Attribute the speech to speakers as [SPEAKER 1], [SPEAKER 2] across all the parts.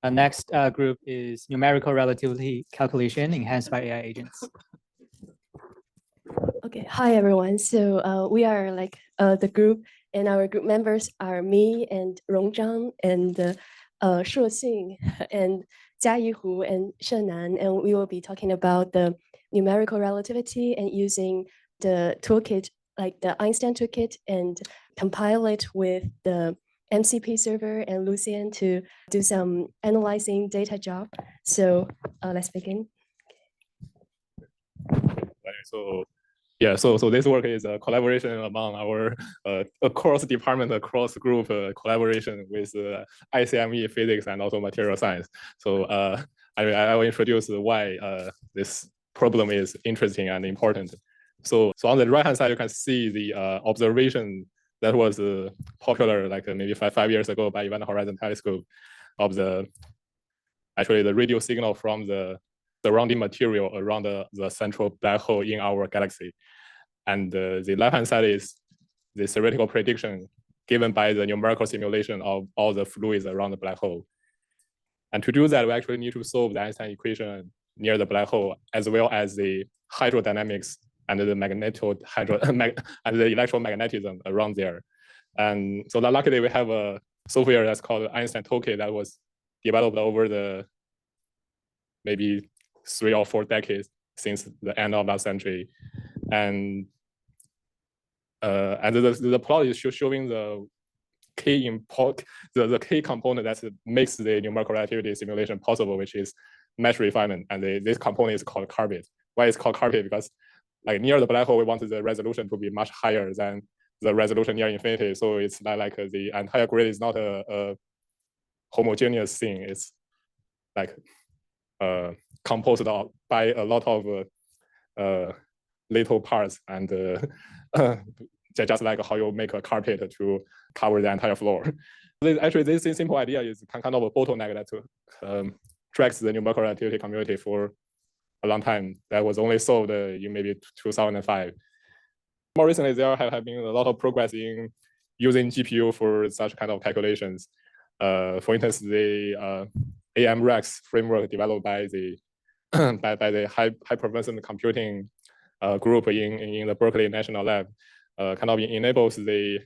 [SPEAKER 1] Next group is numerical relativity calculation enhanced by AI agents.
[SPEAKER 2] Okay, hi everyone. So we are like the group, and our group members are me and Rong Zhang and Shuo and Jiayi and Sheng, and we will be talking about the numerical relativity and using the toolkit, like the Einstein toolkit, and compile it with the MCP server and Lucian to do some analyzing data job. So let's begin.
[SPEAKER 3] So yeah, so this work is a collaboration among our across department, across group collaboration with ICME physics and also material science. So I will introduce why this problem is interesting and important. So on the right hand side, you can see the observation that was popular like maybe five years ago by Event Horizon Telescope of the radio signal from the surrounding material around the central black hole in our galaxy. And the left-hand side is the theoretical prediction given by the numerical simulation of all the fluids around the black hole. And to do that, we actually need to solve the Einstein equation near the black hole, as well as the hydrodynamics and the and the electromagnetism around there. And so luckily, we have a software that's called Einstein Toolkit that was developed over the maybe 3 or 4 decades since the end of last century. And the plot is showing the key component that makes the numerical relativity simulation possible, which is mesh refinement. And this component is called carpet. Why it's called carpet? Because like near the black hole, we want the resolution to be much higher than the resolution near infinity. So it's not like the entire grid is not a homogeneous thing. It's like composed by a lot of little parts, and just like how you make a carpet to cover the entire floor. Actually, this simple idea is kind of a bottleneck that tracks the numerical relativity community for a long time. That was only solved in maybe 2005. More recently, there have been a lot of progress in using GPU for such kind of calculations. For instance, the AMREX framework developed by the by the high performance computing group in the Berkeley National Lab kind of enables the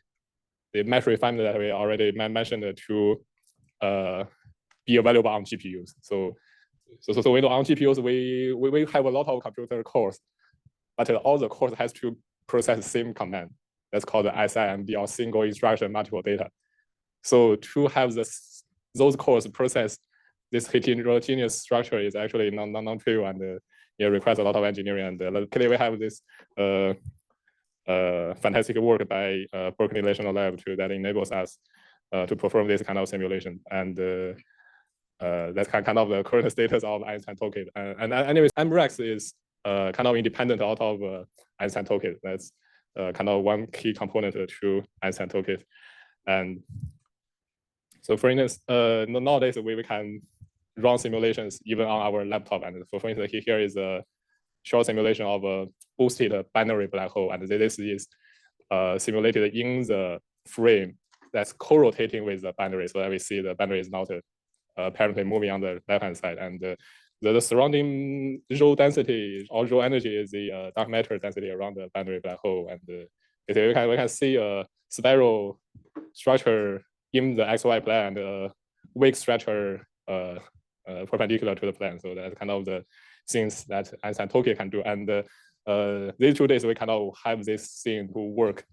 [SPEAKER 3] mesh refinement that we already mentioned to be available on GPUs. So we know on GPUs we have a lot of computer cores, but all the cores has to process the same command. That's called the SIMD, or single instruction multiple data. So to have those cores process this heterogeneous structure is actually non-trivial, and it requires a lot of engineering. And luckily we have this fantastic work by Berkeley National Lab that enables us to perform this kind of simulation. And that's kind of the current status of Einstein Toolkit. And anyways, MREX is kind of independent out of Einstein Toolkit. That's kind of one key component to Einstein Toolkit. And so for instance, nowadays we can run simulations even on our laptop. And for instance, here is a short simulation of a boosted binary black hole. And this is simulated in the frame that's co-rotating with the binary, so that we see the binary is not apparently moving on the left-hand side. And the surrounding rho density or rho energy is the dark matter density around the binary black hole. And we can see a spiral structure in the XY plane and a weak structure perpendicular to the plane. So that's kind of the things that Einstein Toolkit can do. And these 2 days we kind of have this thing to work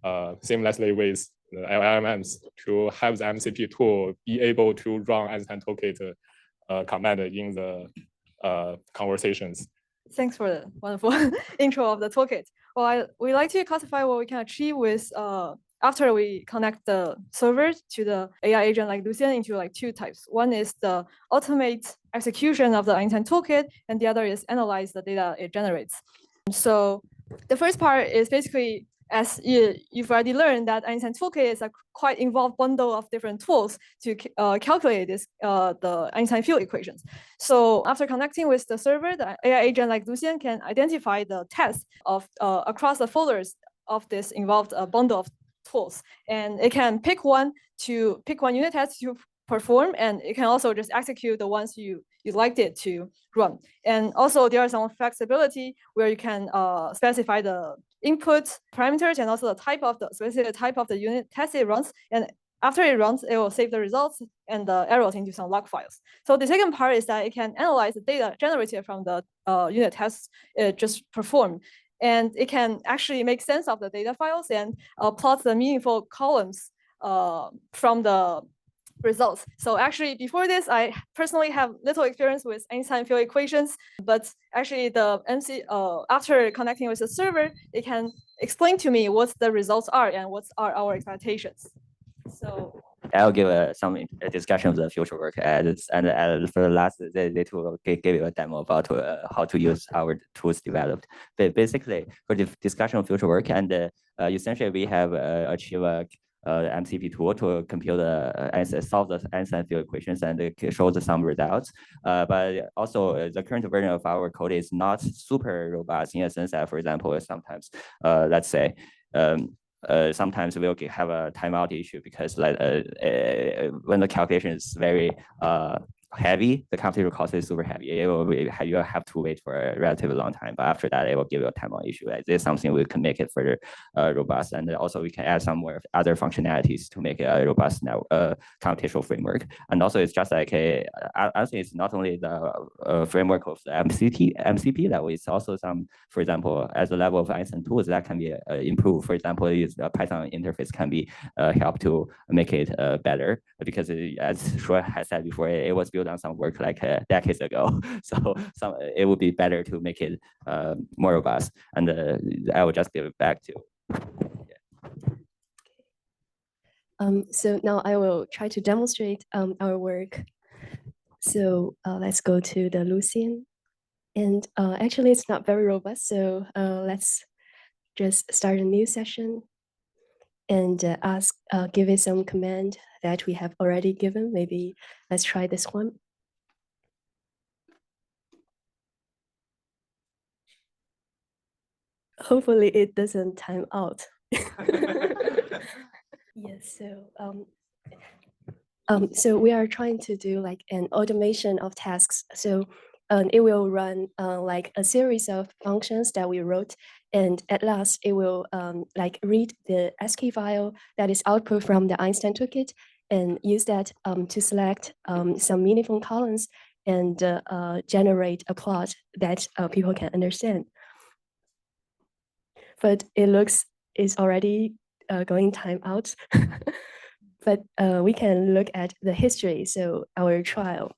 [SPEAKER 3] seamlessly with the LLMs to have the MCP tool be able to run Einstein Toolkit command in the conversations.
[SPEAKER 4] Thanks for the wonderful intro of the toolkit. Well, we like to classify what we can achieve with after we connect the server to the AI agent like Lucian into like 2 types. One is the ultimate execution of the Einstein Toolkit, and the other is analyze the data it generates. So the first part is basically, as you've already learned, that Einstein Toolkit is a quite involved bundle of different tools to calculate the Einstein field equations. So after connecting with the server, the AI agent like Lucian can identify the tests of across the folders of this involved bundle of tools, and it can pick one unit test to perform, and it can also just execute the ones you liked it to run. And also there are some flexibility where you can specify the input parameters and also the type of the specific type of the unit test it runs. And after it runs, it will save the results and the errors into some log files. So the second part is that it can analyze the data generated from the unit tests it just performed. And it can actually make sense of the data files and plot the meaningful columns from the results. So actually before this, I personally have little experience with Einstein field equations, but actually the MC, after connecting with the server, it can explain to me what the results are and what are our expectations. So
[SPEAKER 5] I'll give some discussion of the future work, and for the last, they two give you a demo about how to use our tools developed. But basically, for the discussion of future work, and essentially we have achieved a MCP tool to compute solve the Einstein field equations and show some results. But also the current version of our code is not super robust in a sense that, for example, sometimes let's say. Sometimes we'll have a timeout issue because like when the calculation is very heavy, the computational cost is super heavy. You have to wait for a relatively long time, but after that, it will give you a timeout issue. This is something we can make it further robust, and also we can add some more other functionalities to make it a robust now computational framework. And also, it's just like I think it's not only the framework of the MCP level, it's also some, for example, at the level of Einstein tools that can be improved. For example, the Python interface can be help to make it better because as Shuo has said before, it was built on some work like decades ago. So it would be better to make it more robust. And I will just give it back to.
[SPEAKER 2] So now I will try to demonstrate our work. So let's go to the Lucian. And actually, it's not very robust. So let's just start a new session and give it some command that we have already given. Maybe let's try this one. Hopefully it doesn't time out. Yes, so we are trying to do like an automation of tasks. So it will run like a series of functions that we wrote, and at last it will like read the ASCII file that is output from the Einstein toolkit and use that to select some meaningful columns and generate a plot that people can understand. But it looks is already going time out. But we can look at the history, so our trial.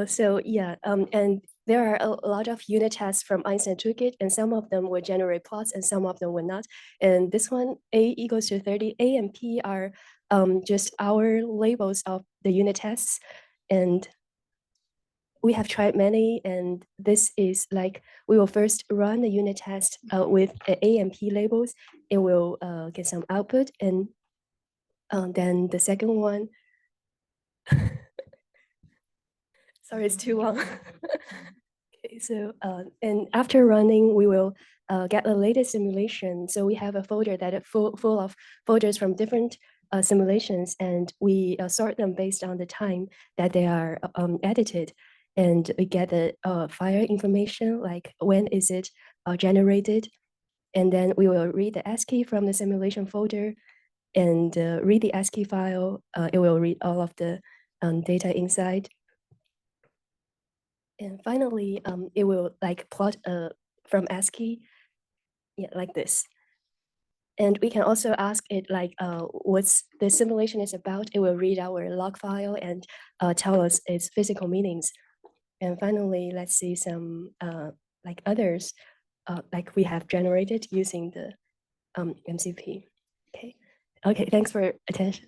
[SPEAKER 2] So yeah, and there are a lot of unit tests from Einstein toolkit, and some of them will generate plots and some of them will not. And this one, A equals to 30, A and P are just our labels of the unit tests. And we have tried many, and this is like, we will first run the unit test with A and P labels. It will get some output, and then the second one, sorry, it's too long. Okay, so, and after running, we will get the latest simulation. So we have a folder that is full of folders from different simulations, and we sort them based on the time that they are edited. And we get the file information, like when is it generated. And then we will read the ASCII from the simulation folder and read the ASCII file. It will read all of the data inside. And finally, it will like plot from ASCII, yeah, like this. And we can also ask it like what's the simulation is about. It will read our log file and tell us its physical meanings. And finally, let's see some like others like we have generated using the MCP. Okay, thanks for attention.